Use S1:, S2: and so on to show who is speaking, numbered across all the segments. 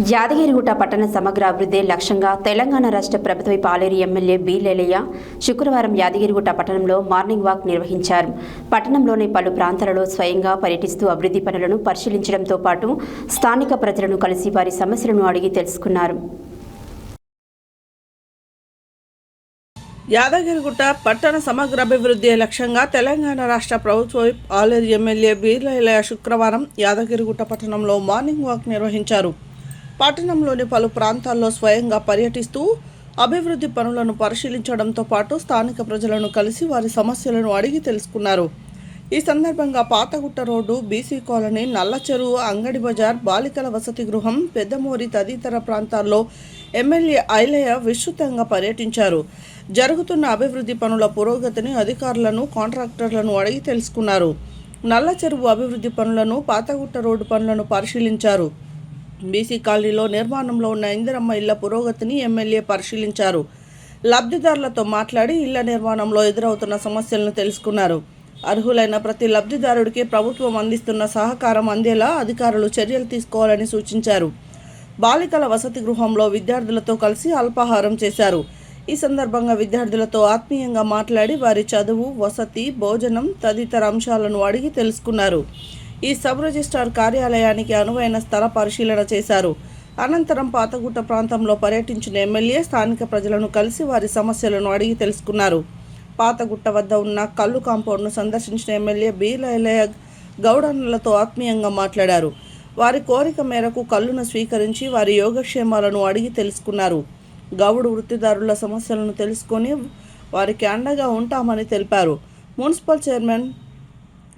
S1: యాదగిరిగుట్ట పట్టణ సమగ్ర అభివృద్ధి లక్ష్యంగా తెలంగాణ రాష్ట్ర ప్రభుత్వ పాలేరు ఎమ్మెల్యే బి లేలయ్య శుక్రవారం యాదగిరిగుట్ట పట్టణంలో మార్నింగ్ వాక్ నిర్వహించారు. పట్టణంలోని పలు ప్రాంతాలలో స్వయంగా పర్యటిస్తూ అభివృద్ధి పనులను పరిశీలించడంతో పాటు స్థానిక ప్రజలను కలిసి వారి సమస్యలను అడిగి తెలుసుకున్నారు.
S2: యాదగిరిగుట్ట పట్టణ సమగ్ర అభివృద్ధి లక్ష్యంగా తెలంగాణ రాష్ట్ర ప్రభుత్వ పాలేరు ఎమ్మెల్యే బి లేలయ్య శుక్రవారం యాదగిరిగుట్ట పట్టణంలో మార్నింగ్ వాక్ నిర్వహించారు. పట్టణంలోని పలు ప్రాంతాల్లో స్వయంగా పర్యటిస్తూ అభివృద్ధి పనులను పరిశీలించడంతో పాటు స్థానిక ప్రజలను కలిసి వారి సమస్యలను అడిగి తెలుసుకున్నారు. ఈ సందర్భంగా Pathagutta road, BC colony, Nallacheruvu, అంగడి బజార్, బాలికల వసతి గృహం, పెద్దమూరి తదితర ప్రాంతాల్లో ఎమ్మెల్యే ఐలయ్య విస్తృతంగా పర్యటించారు. జరుగుతున్న అభివృద్ధి పనుల పురోగతిని అధికారులను, కాంట్రాక్టర్లను అడిగి తెలుసుకున్నారు. నల్లచెరువు అభివృద్ధి పనులను, పాతగుట్ట రోడ్డు పనులను పరిశీలించారు. బీసీ కాలనీలో నిర్మాణంలో ఉన్న ఇందిరమ్మ ఇళ్ల పురోగతిని ఎమ్మెల్యే పరిశీలించారు. లబ్ధిదారులతో మాట్లాడి ఇళ్ల నిర్మాణంలో ఎదురవుతున్న సమస్యలను తెలుసుకున్నారు. అర్హులైన ప్రతి లబ్ధిదారుడికి ప్రభుత్వం అందిస్తున్న సహకారం అందేలా అధికారులు చర్యలు తీసుకోవాలని సూచించారు. బాలికల వసతి గృహంలో విద్యార్థులతో కలిసి అల్పాహారం చేశారు. ఈ సందర్భంగా విద్యార్థులతో ఆత్మీయంగా మాట్లాడి వారి చదువు, వసతి, భోజనం తదితర అంశాలను అడిగి తెలుసుకున్నారు. ఈ సబ్ రిజిస్ట్రార్ కార్యాలయానికి అనువైన స్థల పరిశీలన చేశారు. అనంతరం పాతగుట్ట ప్రాంతంలో పర్యటించిన ఎమ్మెల్యే స్థానిక ప్రజలను కలిసి వారి సమస్యలను అడిగి తెలుసుకున్నారు. పాతగుట్ట వద్ద ఉన్న కల్లు కాంపౌండ్ను సందర్శించిన ఎమ్మెల్యే బి లేలయ్య గౌడన్నలతో ఆత్మీయంగా మాట్లాడారు. వారి కోరిక మేరకు కల్లును స్వీకరించి వారి యోగక్షేమాలను అడిగి తెలుసుకున్నారు. గౌడు వృత్తిదారుల సమస్యలను తెలుసుకొని వారికి అండగా ఉంటామని తెలిపారు.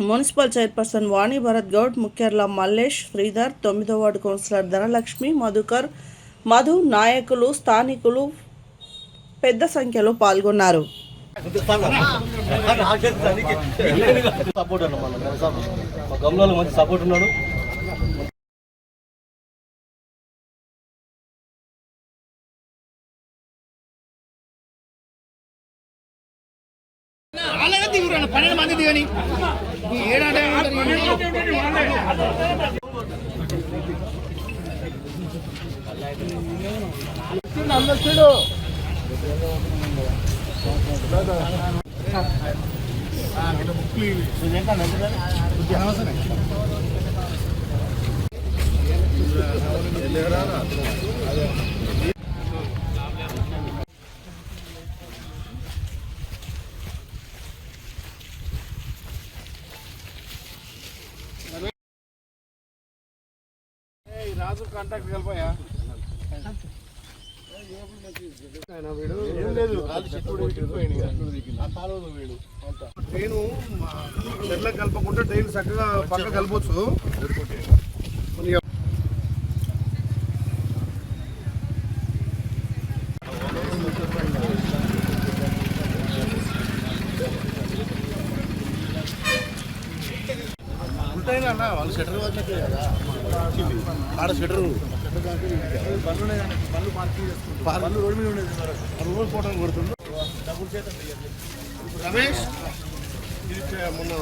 S2: మున్సిపల్ చైర్పర్సన్ వాణి భరత్ గౌడ్, ముఖ్యర్ల మల్లేష్, శ్రీధర్, 9వ వార్డు కౌన్సిలర్ ధనలక్ష్మి, మధు, నాయకులు, స్థానికులు పెద్ద సంఖ్యలో పాల్గొన్నారు.
S3: పన్నెండు మంది దిగని రాజు కాంటాక్ట్ కలిపాయా ఏం లేదు. ట్రైను చెట్లకు కలపకుండా ట్రైన్ చక్కగా పక్క కలపచ్చు. ఉంటాయినా అన్న వాళ్ళు షటర్ వచ్చినట్టే కదా ఆడ షటర్ పనులు రోడ్డు మీద ఉండేది. రోజు ఫోటో కొడుతుండ్రు. డబ్బులు చేత రమేష్ ఇది మొన్న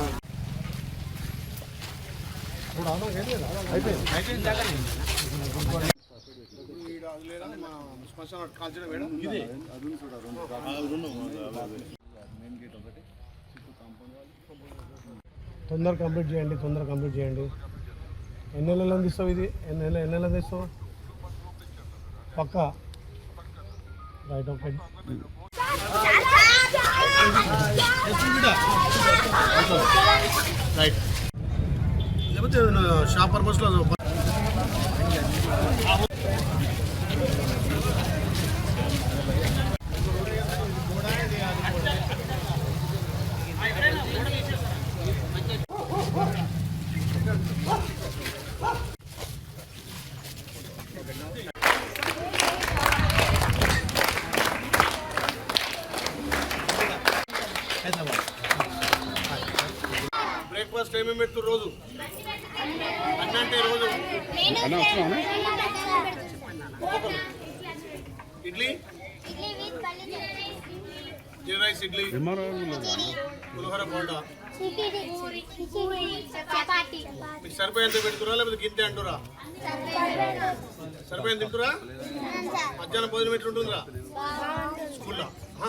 S3: శ్మశాన కాల్చడం వేయడం ఇదే తొందర కంప్లీట్ చేయండి. ఎన్ని నెలలు అందిస్తావు? ఇది ఎన్ని నెలలు అందిస్తావు? పక్కా రైట్. Okay, right. లేకపోతే షాప్ పర్పస్లో బ్రేక్ఫాస్ట్ ఏమేమి పెడుతూ రోజు అన్నంటే రోజు ఇడ్లీ జీరా రైస్ ఇడ్లీ పులిహోర బోండా మీకు సరిపోయేంత పెడుతురా లేకపోతే గింతే అంటురా? సరిపోయేంత తింటురా? మధ్యాహ్నం భోజనం ఎట్లుంటుందిరా స్కూల్లో?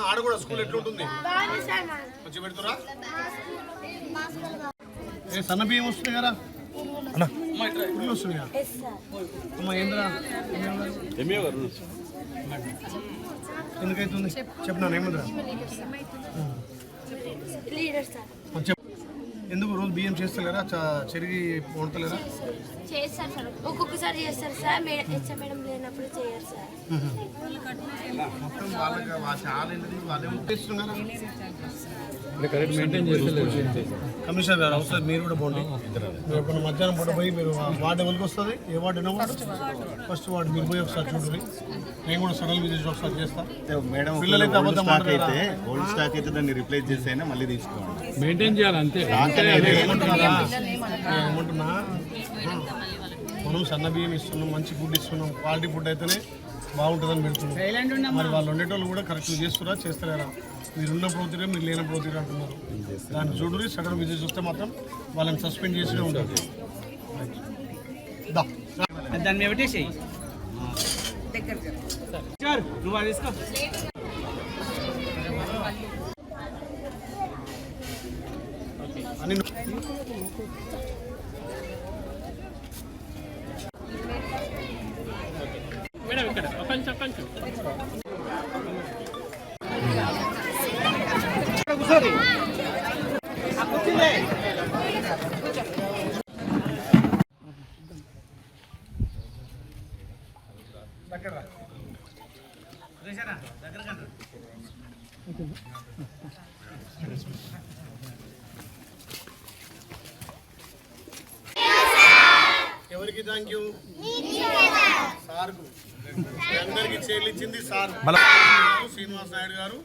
S3: ఆడ కూడా స్కూల్ ఎట్లుంటుంది? మంచిగా పెడుతురా? ఏ సన్న బియ్యం వస్తుంది కదా పుల్లు వస్తుంది కదా అమ్మ? ఏంద్రా ఎందుకైతుంది చెప్పినాను ఏముందిరా? ఎందుకు రోజు బియ్యం చేస్తలేరా? చెరిగి వండతలేరా?
S4: చేస్తారు సార్, ఒక్కొక్కసారి చేస్తారు సార్. మేడం లేనప్పుడు చేయరు సార్.
S3: మొత్తం వాళ్ళకి చాలా వాళ్ళే చేస్తున్నారా? కమిషనర్ గారు అవసరం మీరు కూడా పోండి. ఇప్పుడు మధ్యాహ్నం పూట పోయి మీరు వార్డు ఎవరికి వస్తుంది? ఏ వార్డు అయినా వార్డు ఫస్ట్ వార్డు మీరు పోయి ఒకసారి చూడండి. నేను కూడా సడల్ విజిట్ ఒకసారి చేస్తాను.
S5: మేడం
S3: పిల్లలైతే అబద్ధం మాట్లాడితే
S5: ఓల్డ్ స్టాక్ అయితే దాన్ని రిప్లేస్ చేసైనా మళ్ళీ తీసుకోండి.
S6: మెయింటైన్ చేయాలి అంతే.
S3: ఏమంటున్నా మనం సన్న బియ్యం ఇస్తున్నాం, మంచి ఫుడ్ ఇస్తున్నాం, క్వాలిటీ ఫుడ్ అయితేనే బాగుంటుందని పెడుతున్నాం. మరి వాళ్ళు వండేటోళ్ళు కూడా కరెక్ట్ చేస్తురా చేస్తలేరా? మీరు ఉన్నప్పుడు అవుతారే, మీరు లేనప్పుడు అవుతారే అంటున్నారు. దాన్ని చూడరు సడన్ విజిట్ చూస్తే మాత్రం వాళ్ళని సస్పెండ్ చేసినే ఉంటుంది.
S6: దాన్ని మీద పెట్టేసి నువ్వు అది తీసుకో.
S3: అని
S6: మేడం ఇక్కడ కొంచెం
S3: ఎవరికి థ్యాంక్ యూ? సార్కు అందరికి చేర్లిచ్చింది సార్ శ్రీనివాస్ నాయుడు గారు.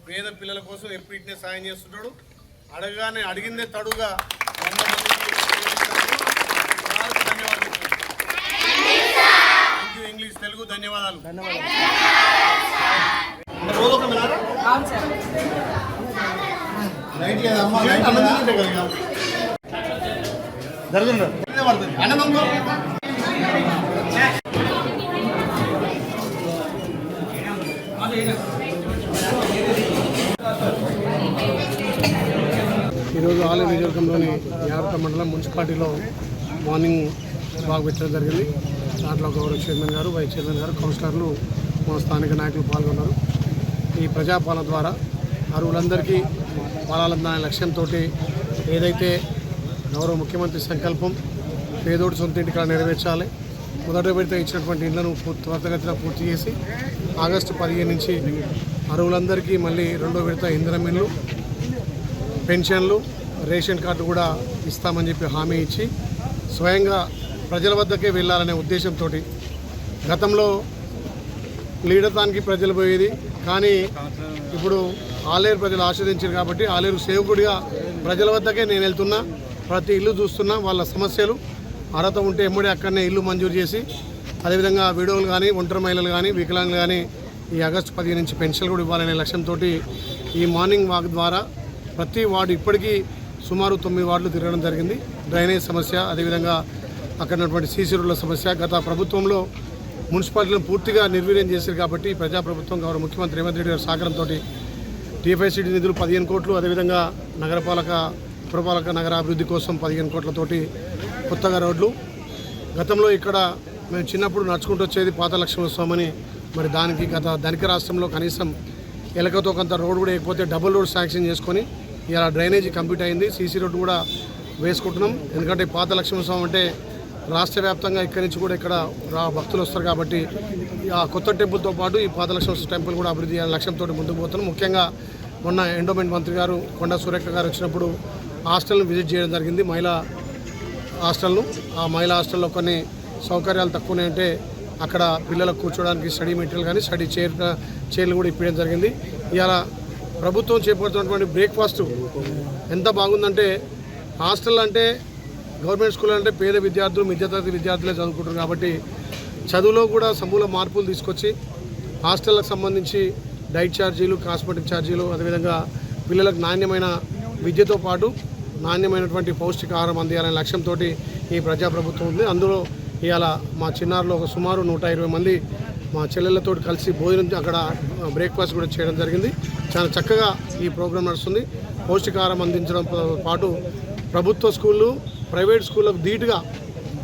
S3: పేద పిల్లల కోసం ఎప్పుడు ఇట్నే సాయం చేస్తుంటాడు. అడగగానే అడిగిందే తడుగా 100 మందికి ఇంగ్లీష్ తెలుగు ధన్యవాదాలు. ఈరోజు ఆలయ నియోజకవర్గంలోని యావత మండలం మున్సిపాలిటీలో మార్నింగ్ వాక్ పెట్టడం జరిగింది. దాంట్లో గౌరవ చైర్మన్ గారు, వైస్ చైర్మన్ గారు, కౌన్సిలర్లు, మా స్థానిక నాయకులు పాల్గొన్నారు. ఈ ప్రజాపాలన ద్వారా అర్హులందరికీ పాలాలన్న లక్ష్యంతో ఏదైతే గౌరవ ముఖ్యమంత్రి సంకల్పం పేదోడు సొంత ఇంటికాడ నెరవేర్చాలి, మొదటి విడత ఇచ్చినటువంటి ఇళ్లను త్వరితగతిన పూర్తి చేసి ఆగస్టు 15 నుంచి అర్హులందరికీ మళ్ళీ రెండో విడత ఇంధనం ఇళ్ళు, పెన్షన్లు, రేషన్ కార్డు కూడా ఇస్తామని చెప్పి హామీ ఇచ్చి స్వయంగా ప్రజల వద్దకే వెళ్ళాలనే ఉద్దేశంతో గతంలో లీడతానికి ప్రజలు పోయేది, కానీ ఇప్పుడు ఆలేరు ప్రజలు ఆస్వాదించారు కాబట్టి ఆలేరు సేవకుడిగా ప్రజల వద్దకే నేను వెళ్తున్నా. ప్రతి ఇల్లు చూస్తున్నా, వాళ్ళ సమస్యలు అర్హత ఉంటే ఎమ్మడే అక్కడనే ఇల్లు మంజూరు చేసి, అదేవిధంగా విడోలు కానీ, ఒంటరి మహిళలు కానీ, వికలాంగులు కానీ ఈ ఆగస్టు 15 నుంచి పెన్షన్లు కూడా ఇవ్వాలనే లక్ష్యంతో ఈ మార్నింగ్ వాక్ ద్వారా ప్రతి వార్డు ఇప్పటికీ సుమారు 9 వార్డులు తిరగడం జరిగింది. డ్రైనేజ్ సమస్య, అదేవిధంగా అక్కడ ఉన్నటువంటి సీసీ రోడ్ల సమస్య. గత ప్రభుత్వంలో మున్సిపాలిటీలను పూర్తిగా నిర్వీర్యం చేశారు కాబట్టి ప్రజాప్రభుత్వం గౌరవ ముఖ్యమంత్రి రేవంత్ రెడ్డి గారి సహకారంతో టీఎఫ్ఐసిటీ నిధులు 15 కోట్లు, అదేవిధంగా పురపాలక నగర అభివృద్ధి కోసం 15 కోట్లతోటి కొత్తగా రోడ్లు. గతంలో ఇక్కడ మేము చిన్నప్పుడు నడుచుకుంటూ వచ్చేది పాత లక్ష్మణస్వామి అని, మరి దానికి గత ధనిక రాష్ట్రంలో కనీసం ఎలకతో కొంత రోడ్ కూడా లేకపోతే డబుల్ రోడ్ శాంక్షన్ చేసుకొని ఇలా డ్రైనేజీ కంప్లీట్ అయింది. సీసీ రోడ్డు కూడా వేసుకుంటున్నాం. ఎందుకంటే పాత లక్ష్మణస్వామి అంటే రాష్ట్ర వ్యాప్తంగా ఇక్కడి నుంచి కూడా ఇక్కడ భక్తులు వస్తారు కాబట్టి ఆ కొత్త టెంపుల్తో పాటు ఈ పాత లక్ష్మణ టెంపుల్ కూడా అభివృద్ధి చేయాలని లక్ష్యంతో ముందుకు పోతున్నాం. ముఖ్యంగా మొన్న ఎండోమెంట్ మంత్రి గారు కొండా సురేఖ గారు వచ్చినప్పుడు హాస్టల్ను విజిట్ చేయడం జరిగింది, మహిళా హాస్టల్ను. ఆ మహిళా హాస్టల్లో కొన్ని సౌకర్యాలు తక్కువనే ఉంటే అక్కడ పిల్లలకు కూర్చోడానికి స్టడీ మెటీరియల్ కానీ స్టడీ చైర్లు కూడా ఇప్పించడం జరిగింది. ఇవాళ ప్రభుత్వం చేపడుతున్నటువంటి బ్రేక్ఫాస్ట్ ఎంత బాగుందంటే, హాస్టల్ అంటే గవర్నమెంట్ స్కూల్ అంటే పేద విద్యార్థులు, మధ్యతరగతి విద్యార్థులే చదువుకుంటారు కాబట్టి చదువులో కూడా సమూల మార్పులు తీసుకొచ్చి హాస్టళ్ళకు సంబంధించి డైట్ ఛార్జీలు, కాస్మెటిక్ ఛార్జీలు, అదేవిధంగా పిల్లలకు నాణ్యమైన విద్యతో పాటు నాణ్యమైనటువంటి పౌష్టికాహారం అందియాలనే లక్ష్యంతో ఈ ప్రజాప్రభుత్వం ఉంది. అందులో ఇవాళ మా చిన్నారులో ఒక సుమారు 120 మంది మా చెల్లెళ్ళతో కలిసి భోజనం అక్కడ బ్రేక్ఫాస్ట్ కూడా చేయడం జరిగింది. చాలా చక్కగా ఈ ప్రోగ్రాం నడుస్తుంది. పౌష్టికాహారం అందించడం పాటు ప్రభుత్వ స్కూళ్ళు, ప్రైవేట్ స్కూళ్ళకు ధీటుగా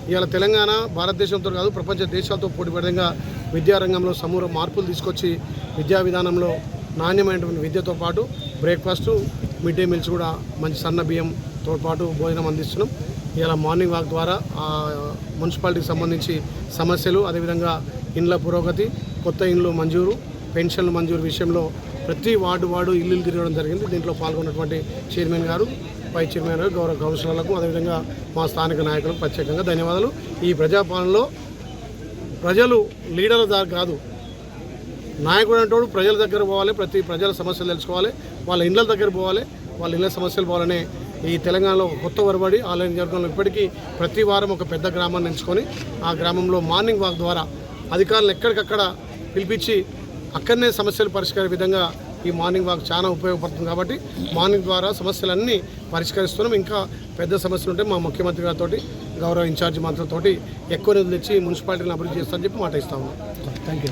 S3: ఇవాళ తెలంగాణ భారతదేశంతో కాదు ప్రపంచ దేశాలతో పోటీ విధంగా విద్యారంగంలో సమూల మార్పులు తీసుకొచ్చి విద్యా విధానంలో నాణ్యమైనటువంటి విద్యతో పాటు బ్రేక్ఫాస్టు, మిడ్ డే మీల్స్ కూడా మంచి సన్న బియ్యంతో పాటు భోజనం అందిస్తున్నాం. ఇలా మార్నింగ్ వాక్ ద్వారా మున్సిపాలిటీకి సంబంధించి సమస్యలు, అదేవిధంగా ఇండ్ల పురోగతి, కొత్త ఇండ్లు మంజూరు, పెన్షన్లు మంజూరు విషయంలో ప్రతి వార్డు ఇల్లు తిరగడం జరిగింది. దీంట్లో పాల్గొన్నటువంటి చైర్మన్ గారు, వైస్ చైర్మన్ గారు, గౌరవ కౌన్సిలర్లకు, అదేవిధంగా మా స్థానిక నాయకులకు ప్రత్యేకంగా ధన్యవాదాలు. ఈ ప్రజాపాలనలో ప్రజలు లీడర్ల దగ్గర కాదు, నాయకుడు అంటోడు ప్రజల దగ్గర పోవాలి, ప్రతి ప్రజల సమస్యలు తెలుసుకోవాలి, వాళ్ళ ఇళ్ళ దగ్గర పోవాలి, వాళ్ళ ఇళ్ళ సమస్యలు పోవాలనే ఈ తెలంగాణలో కొత్త వరబడి ఆలయం జరగడంలో ఇప్పటికీ ప్రతి వారం ఒక పెద్ద గ్రామాన్ని ఎంచుకొని ఆ గ్రామంలో మార్నింగ్ వాక్ ద్వారా అధికారులు ఎక్కడికక్కడ పిలిపించి అక్కడనే సమస్యలు పరిష్కరించే విధంగా ఈ మార్నింగ్ వాక్ చాలా ఉపయోగపడుతుంది. కాబట్టి మార్నింగ్ ద్వారా సమస్యలన్నీ పరిష్కరిస్తున్నాం. ఇంకా పెద్ద సమస్యలు ఉంటే మా ముఖ్యమంత్రి గారితో, గౌరవ ఇన్ఛార్జి మంత్రులతోటి ఎక్కువ నిధులు తెచ్చి మున్సిపాలిటీని అభివృద్ధి చేస్తామని చెప్పి మాట ఇస్తా ఉన్నాం. Thank you.